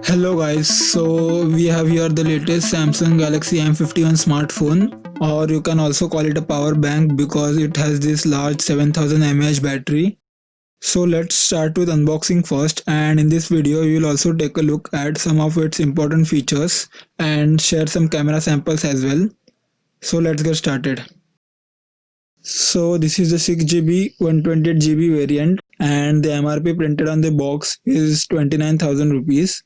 Hello guys, so we have here the latest Samsung Galaxy M51 smartphone, or you can also call it a power bank because it has this large 7000 mAh battery. So let's start with unboxing first, and in this video we will also take a look at some of its important features and share some camera samples as well. So let's get started. So this is the 6GB 128GB variant and the MRP printed on the box is 29,000 rupees.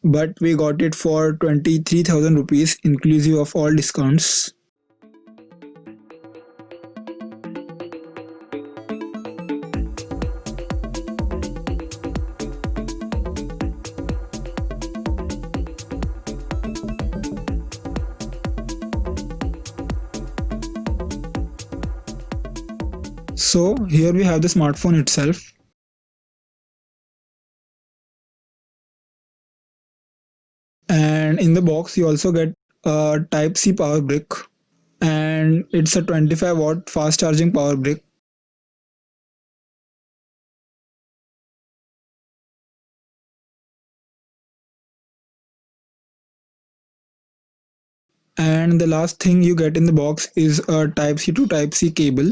But we got it for 23,000 rupees inclusive of all discounts. So here we have the smartphone itself. And in the box you also get a Type-C power brick, and it's a 25 watt fast charging power brick. And the last thing you get in the box is a Type-C to Type-C cable,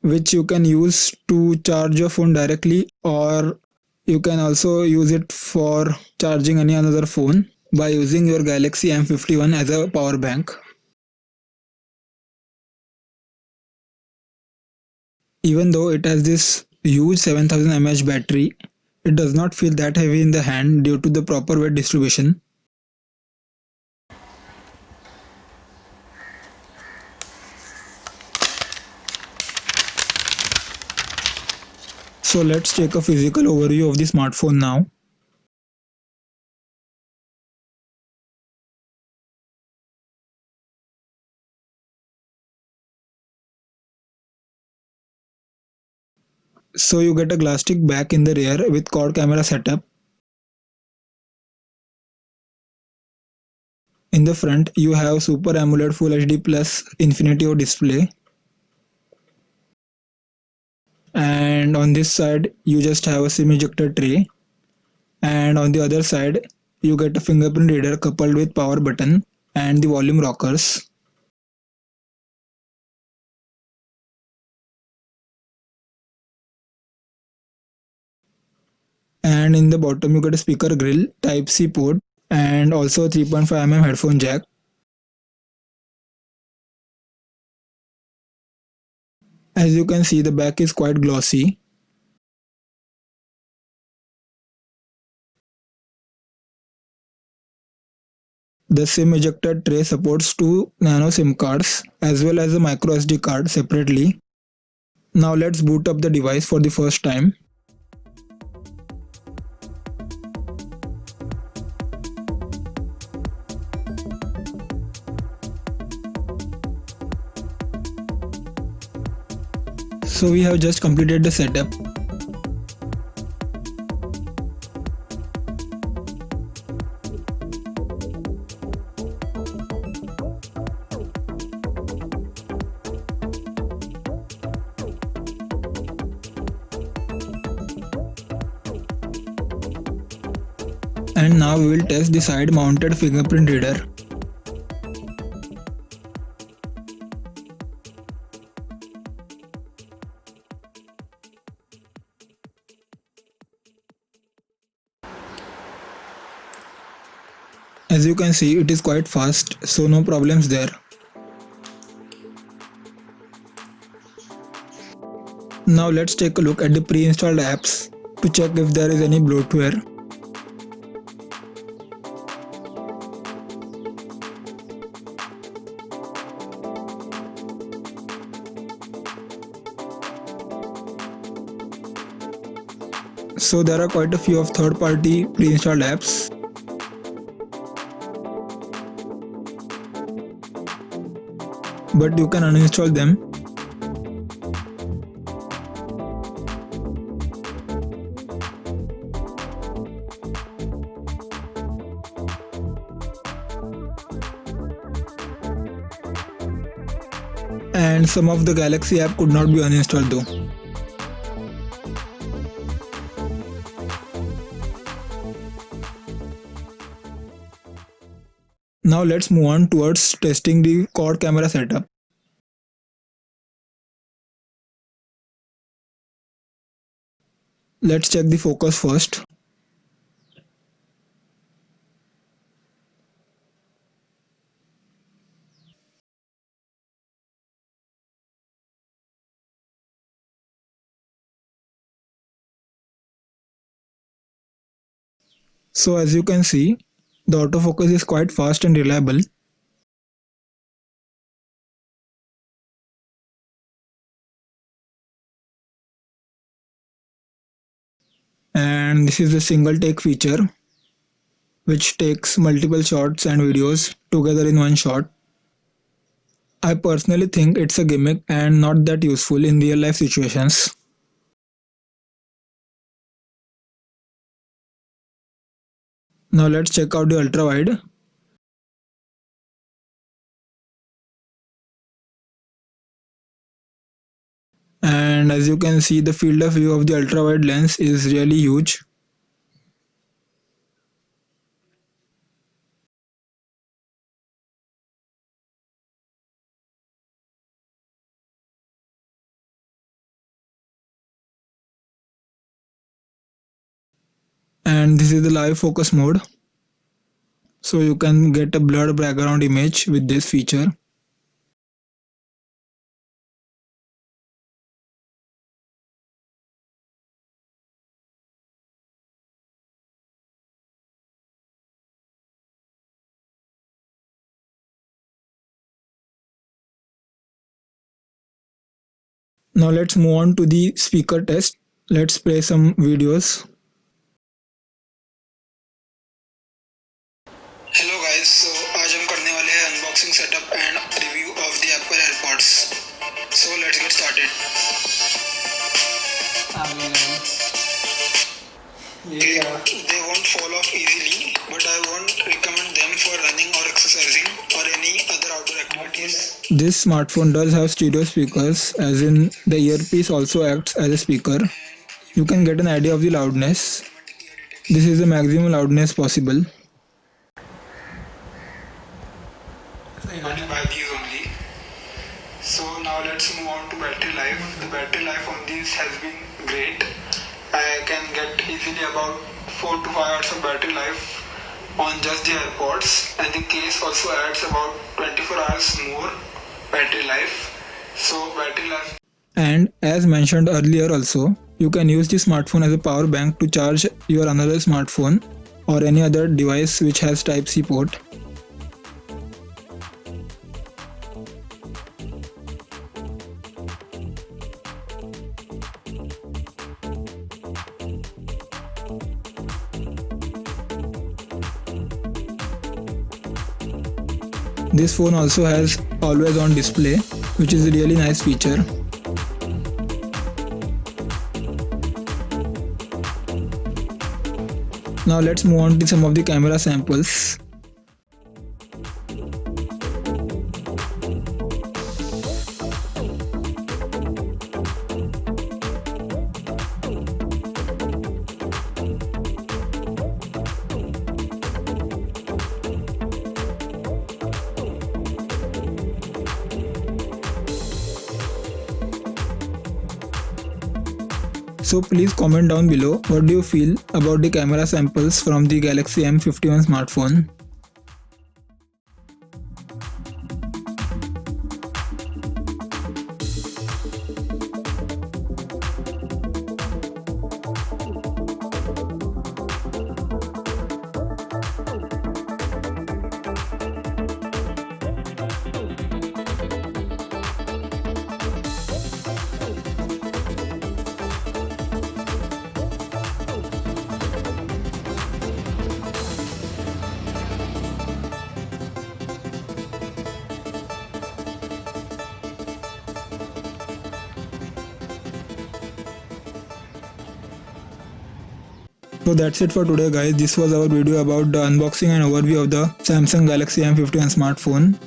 which you can use to charge your phone directly, or you can also use it for charging any other phone by using your Galaxy M51 as a power bank. Even though it has this huge 7000 mAh battery, it does not feel that heavy in the hand due to the proper weight distribution. So let's take a physical overview of the smartphone now. So you get a glass stick back in the rear with quad camera setup. In the front you have Super AMOLED Full HD Plus Infinity O display. And on this side you just have a SIM ejector tray, and on the other side you get a fingerprint reader coupled with power button and the volume rockers. And in the bottom you get a speaker grill, Type-C port, and also a 3.5mm headphone jack. As you can see, the back is quite glossy. The SIM ejector tray supports two nano SIM cards as well as a micro SD card separately. Now let's boot up the device for the first time. So we have just completed the setup. And now we will test the side mounted fingerprint reader. As you can see, it is quite fast, so no problems there. Now let's take a look at the pre-installed apps to check if there is any bloatware. So there are quite a few of third-party pre-installed apps. But you can uninstall them. And some of the Galaxy app could not be uninstalled though. Now let's move on towards testing the quad camera setup. Let's check the focus first. So as you can see, the autofocus is quite fast and reliable. And this is the single take feature, which takes multiple shots and videos together in one shot. I personally think it's a gimmick and not that useful in real life situations. Now let's check out the ultra wide. And as you can see, the field of view of the ultra wide lens is really huge. And this is the live focus mode, so you can get a blurred background image with this feature. Now let's move on to the speaker test. Let's play some videos. Hello guys, आज हम करने वाले हैं unboxing setup and review of the Apple AirPods. So let's get started. They won't fall off easily, but I won't recommend them for running or exercising or any other outdoor activities. This smartphone does have stereo speakers, as in the earpiece also acts as a speaker. You can get an idea of the loudness. This is the maximum loudness possible. Money by these only. So now let's move on to battery life. The battery life on these has been great. I can get easily about 4 to 5 hours of battery life on just the AirPods, and the case also adds about 24 hours more battery life. So battery life. And as mentioned earlier also, you can use the smartphone as a power bank to charge your another smartphone or any other device which has Type-C port. This phone also has always on display, which is a really nice feature. Now let's move on to some of the camera samples. So please comment down below what do you feel about the camera samples from the Galaxy M51 smartphone. So that's it for today guys. This was our video about the unboxing and overview of the Samsung Galaxy M51 smartphone.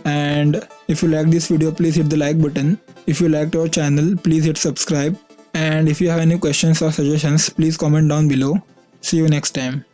And if you like this video, please hit the like button. If you liked our channel, please hit subscribe. And if you have any questions or suggestions, please comment down below. See you next time.